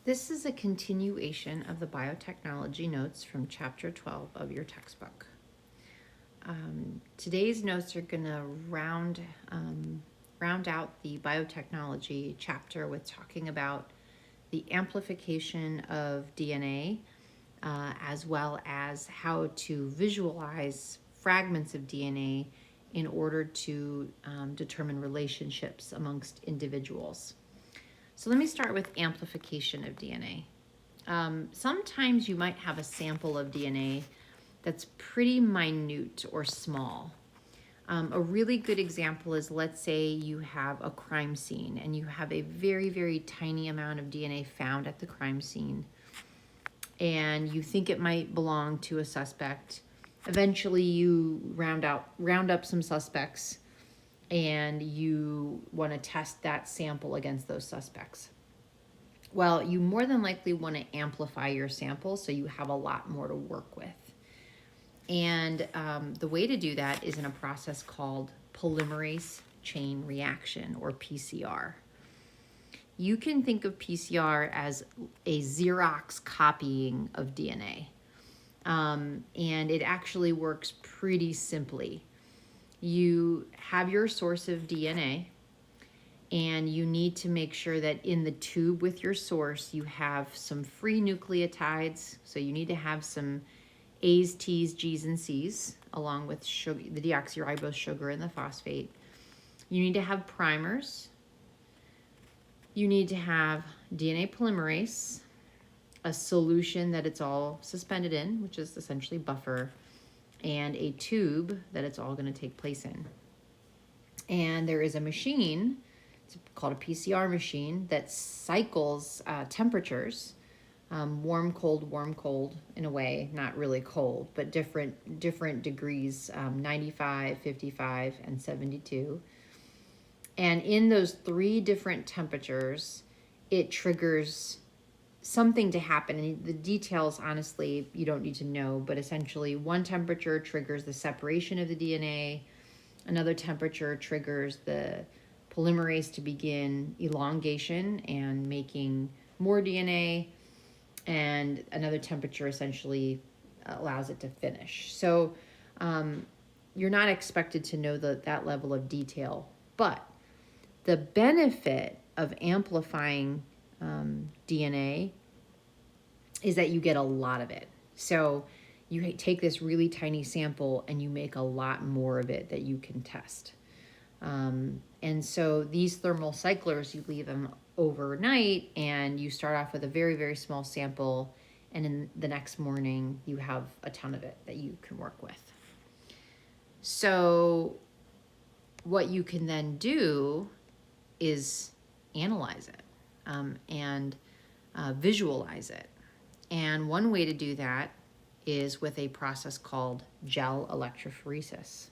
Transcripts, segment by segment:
This is a continuation of the biotechnology notes from chapter 12 of your textbook. Today's notes are going to round out the biotechnology chapter with talking about the amplification of DNA, as well as how to visualize fragments of DNA in order to determine relationships amongst individuals. So let me start with amplification of DNA. Sometimes you might have a sample of DNA that's pretty minute or small. A really good example is, let's say you have a crime scene and you have a very, very tiny amount of DNA found at the crime scene, and you think it might belong to a suspect. Eventually you round up some suspects, and you want to test that sample against those suspects. Well, you more than likely want to amplify your sample so you have a lot more to work with. And the way to do that is in a process called polymerase chain reaction, or PCR. You can think of PCR as a Xerox copying of DNA. And it actually works pretty simply. You have your source of DNA, and you need to make sure that in the tube with your source you have some free nucleotides. So you need to have some A's, T's, G's, and C's, along with sugar, the deoxyribose sugar and the phosphate. You need to have primers. You need to have DNA polymerase, a solution that it's all suspended in, which is essentially buffer, and a tube that it's all going to take place in. And there is a machine, it's called a PCR machine, that cycles temperatures, warm, cold, in a way, not really cold, but different degrees, 95, 55, and 72. And in those three different temperatures, it triggers something to happen. And the details, honestly, you don't need to know, but essentially one temperature triggers the separation of the DNA. Another temperature triggers the polymerase to begin elongation and making more DNA. And another temperature essentially allows it to finish. So you're not expected to know that level of detail, but the benefit of amplifying DNA is that you get a lot of it. So you take this really tiny sample and you make a lot more of it that you can test. And so these thermal cyclers, you leave them overnight, and you start off with a very, very small sample, and in the next morning you have a ton of it that you can work with. So what you can then do is analyze it and visualize it. And one way to do that is with a process called gel electrophoresis.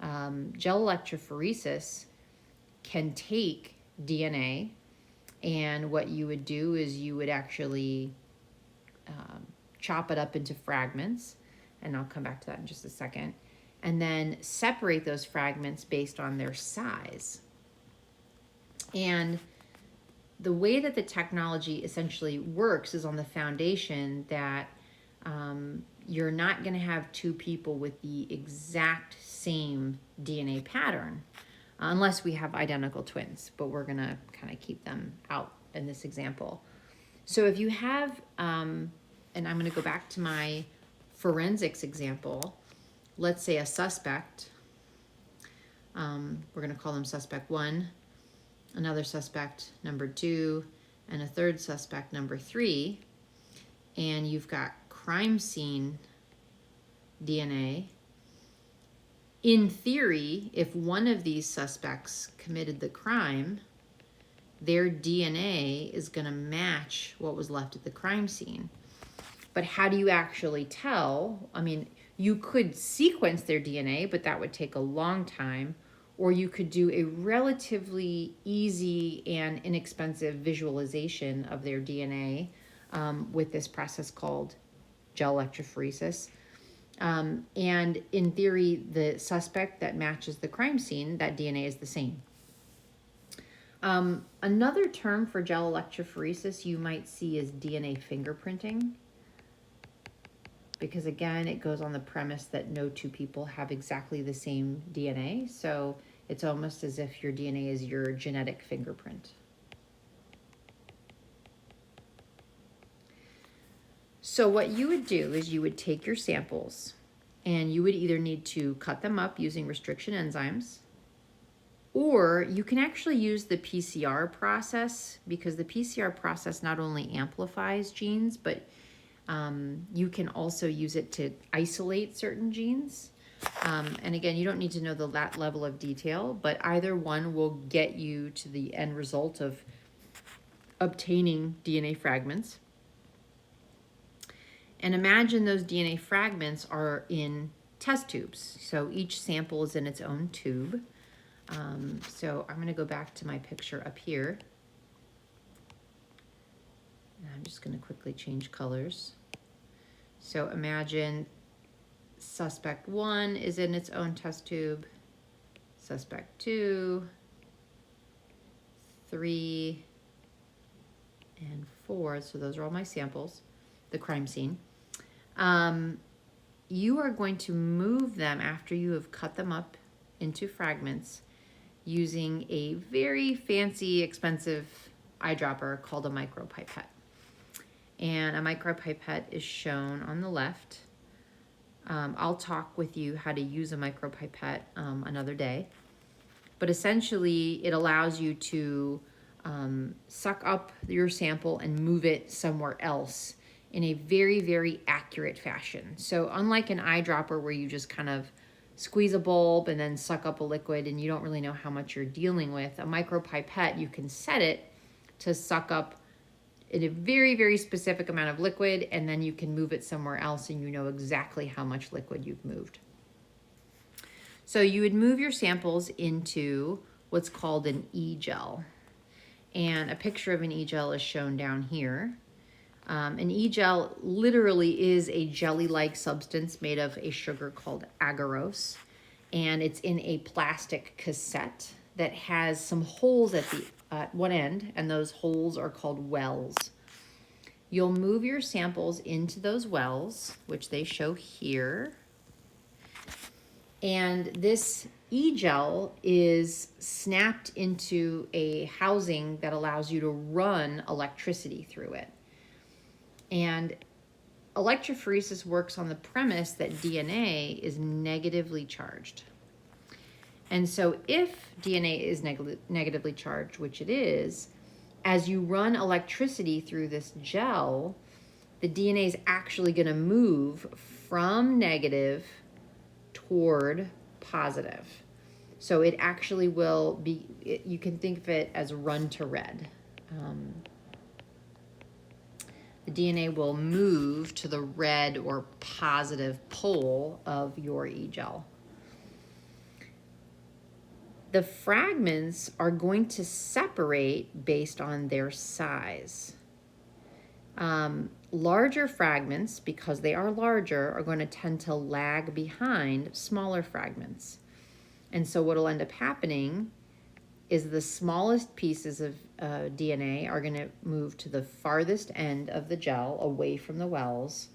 Gel electrophoresis can take DNA, and what you would do is you would actually chop it up into fragments, and I'll come back to that in just a second, and then separate those fragments based on their size. And the way that the technology essentially works is on the foundation that you're not going to have two people with the exact same DNA pattern, unless we have identical twins, but we're going to kind of keep them out in this example. So if you have, and I'm going to go back to my forensics example, let's say a suspect, we're going to call them suspect 1, another suspect number 2, and a third suspect number 3, and you've got crime scene DNA. In theory, if one of these suspects committed the crime, their DNA is going to match what was left at the crime scene. But how do you actually tell? I mean, you could sequence their DNA, but that would take a long time. Or you could do a relatively easy and inexpensive visualization of their DNA with this process called gel electrophoresis. And in theory, the suspect that matches the crime scene, that DNA is the same. Another term for gel electrophoresis you might see is DNA fingerprinting, because again, it goes on the premise that no two people have exactly the same DNA. So it's almost as if your DNA is your genetic fingerprint. So what you would do is you would take your samples and you would either need to cut them up using restriction enzymes, or you can actually use the PCR process, because the PCR process not only amplifies genes, but you can also use it to isolate certain genes. And again, you don't need to know that level of detail, but either one will get you to the end result of obtaining DNA fragments. And imagine those DNA fragments are in test tubes. So each sample is in its own tube. So I'm going to go back to my picture up here. And I'm just going to quickly change colors. So imagine suspect 1 is in its own test tube, suspect 2, 3, and 4. So those are all my samples, the crime scene. You are going to move them after you have cut them up into fragments using a very fancy, expensive eyedropper called a micropipette. And a micropipette is shown on the left. I'll talk with you how to use a micropipette another day. But essentially, it allows you to suck up your sample and move it somewhere else in a very, very accurate fashion. So unlike an eyedropper where you just kind of squeeze a bulb and then suck up a liquid and you don't really know how much you're dealing with, a micropipette, you can set it to suck up in a very, very specific amount of liquid, and then you can move it somewhere else and you know exactly how much liquid you've moved. So you would move your samples into what's called an e-gel. And a picture of an e-gel is shown down here. An e-gel literally is a jelly-like substance made of a sugar called agarose, and it's in a plastic cassette that has some holes at one end, and those holes are called wells. You'll move your samples into those wells, which they show here, and this e-gel is snapped into a housing that allows you to run electricity through it. And electrophoresis works on the premise that DNA is negatively charged. And so if DNA is negatively charged, which it is, as you run electricity through this gel, the DNA is actually going to move from negative toward positive. So it actually will be, you can think of it as run to red. The DNA will move to the red or positive pole of your e-gel. The fragments are going to separate based on their size. Larger fragments, because they are larger, are going to tend to lag behind smaller fragments. And so what will end up happening is the smallest pieces of DNA are going to move to the farthest end of the gel, away from the wells,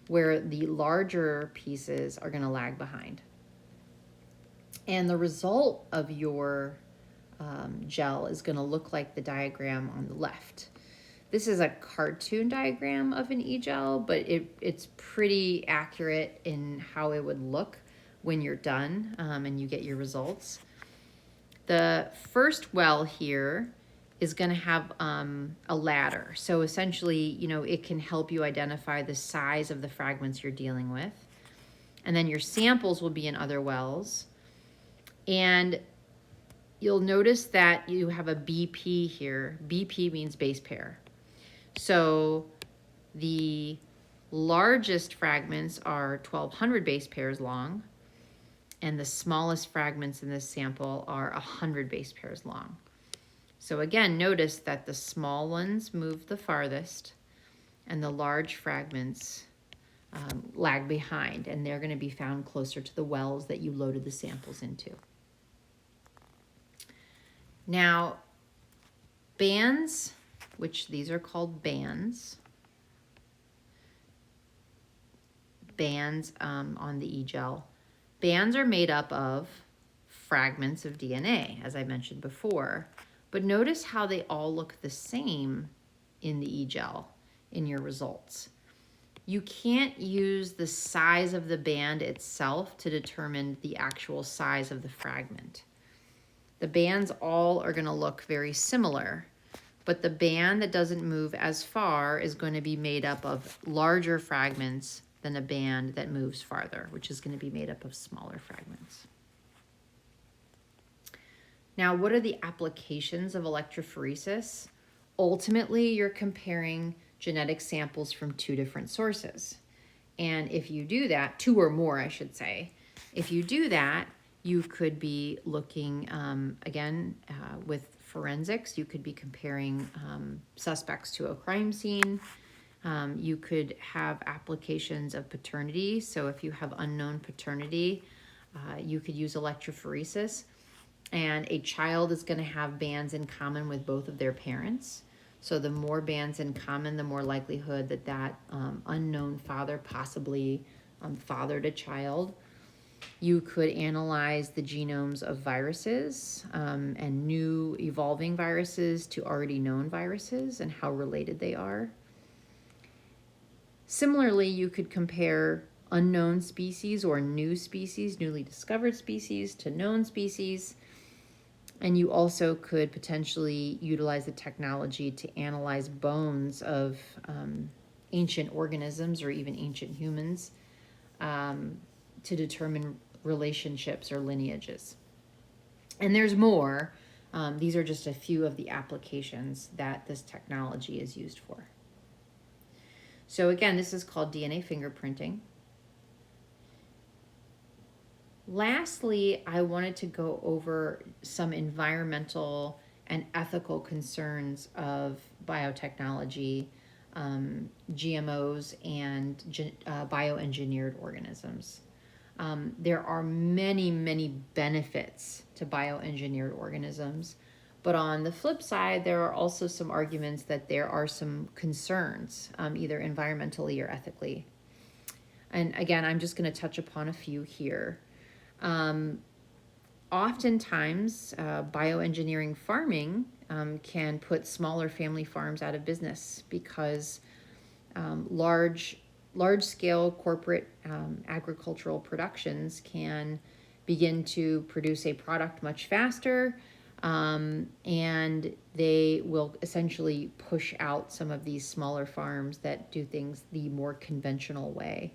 where the larger pieces are going to lag behind. And the result of your gel is going to look like the diagram on the left. This is a cartoon diagram of an e-gel, but it's pretty accurate in how it would look when you're done and you get your results. The first well here is going to have a ladder. So essentially, you know, it can help you identify the size of the fragments you're dealing with. And then your samples will be in other wells. And you'll notice that you have a BP here. BP means base pair. So the largest fragments are 1,200 base pairs long, and the smallest fragments in this sample are 100 base pairs long. So again, notice that the small ones move the farthest, and the large fragments lag behind, and they're going to be found closer to the wells that you loaded the samples into. Now, Bands, which these are called bands, on the e-gel. Bands are made up of fragments of DNA, as I mentioned before, but notice how they all look the same in the e-gel in your results. You can't use the size of the band itself to determine the actual size of the fragment. The bands all are going to look very similar, but the band that doesn't move as far is going to be made up of larger fragments than a band that moves farther, which is going to be made up of smaller fragments. Now, what are the applications of electrophoresis? Ultimately, you're comparing genetic samples from two different sources. And if you do that, two or more, I should say, if you do that, you could be looking, with forensics, you could be comparing suspects to a crime scene. You could have applications of paternity. So if you have unknown paternity, you could use electrophoresis. And a child is going to have bands in common with both of their parents. So the more bands in common, the more likelihood that that unknown father possibly fathered a child. You could analyze the genomes of viruses and new evolving viruses to already known viruses and how related they are. Similarly, you could compare unknown species or new species, newly discovered species, to known species. And you also could potentially utilize the technology to analyze bones of ancient organisms or even ancient humans to determine relationships or lineages. And there's more. These are just a few of the applications that this technology is used for. So again, this is called DNA fingerprinting. Lastly, I wanted to go over some environmental and ethical concerns of biotechnology, GMOs, and bioengineered organisms. There are many, many benefits to bioengineered organisms, but on the flip side, there are also some arguments that there are some concerns, either environmentally or ethically. And again, I'm just going to touch upon a few here. Oftentimes, bioengineering farming can put smaller family farms out of business because large-scale corporate agricultural productions can begin to produce a product much faster, and they will essentially push out some of these smaller farms that do things the more conventional way.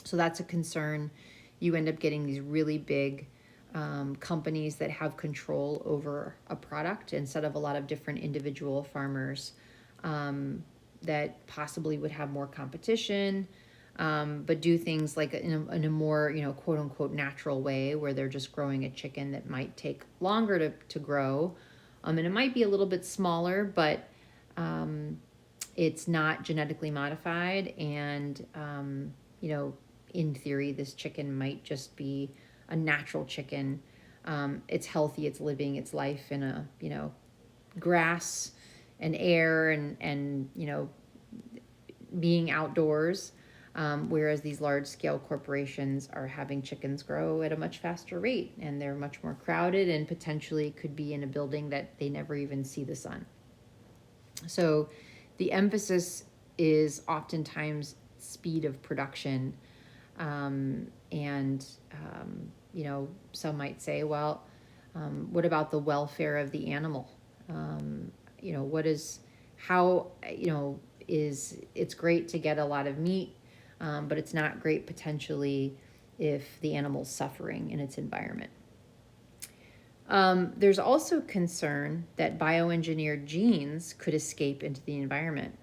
So that's a concern. You end up getting these really big companies that have control over a product instead of a lot of different individual farmers that possibly would have more competition, but do things like in a more, quote unquote, natural way where they're just growing a chicken that might take longer to grow. And it might be a little bit smaller, but it's not genetically modified. And, in theory, this chicken might just be a natural chicken. It's healthy, it's living its life in a, grass and air and being outdoors. Whereas these large-scale corporations are having chickens grow at a much faster rate, and they're much more crowded and potentially could be in a building that they never even see the sun. So the emphasis is oftentimes speed of production. Some might say, well, what about the welfare of the animal? It's great to get a lot of meat, but it's not great potentially if the animal's suffering in its environment. There's also concern that bioengineered genes could escape into the environment.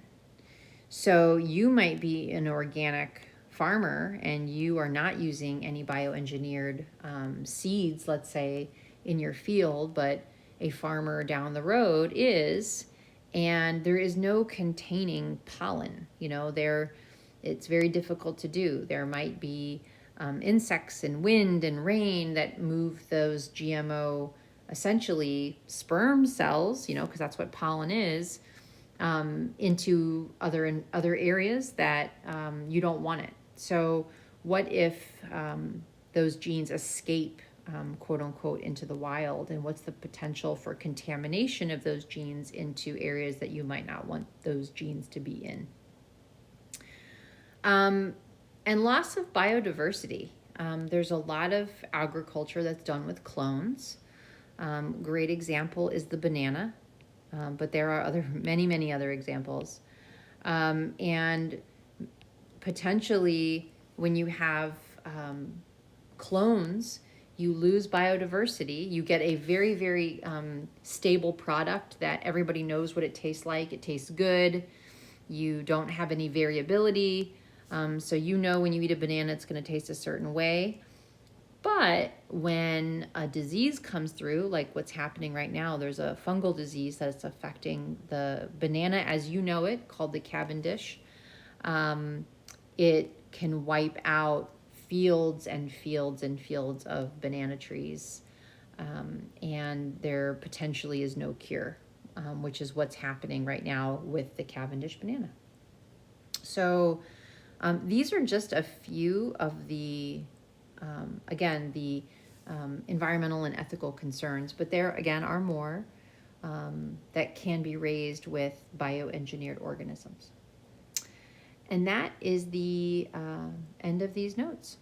So you might be an organic farmer and you are not using any bioengineered seeds, let's say, in your field, but a farmer down the road is, and there is no containing pollen. It's very difficult to do. There might be insects and wind and rain that move those GMO essentially sperm cells, because that's what pollen is, into other areas that you don't want it. So what if those genes escape, quote unquote, into the wild, and what's the potential for contamination of those genes into areas that you might not want those genes to be in? And loss of biodiversity. There's a lot of agriculture that's done with clones. Great example is the banana, but there are many other examples. And potentially, when you have clones, you lose biodiversity. You get a very stable product that everybody knows what it tastes like. It tastes good. You don't have any variability. So when you eat a banana, it's going to taste a certain way. But when a disease comes through, like what's happening right now, there's a fungal disease that's affecting the banana as you know it, called the Cavendish. It can wipe out fields and fields and fields of banana trees. And there potentially is no cure, which is what's happening right now with the Cavendish banana. So these are just a few of the environmental and ethical concerns, but there again are more that can be raised with bioengineered organisms. And that is the end of these notes.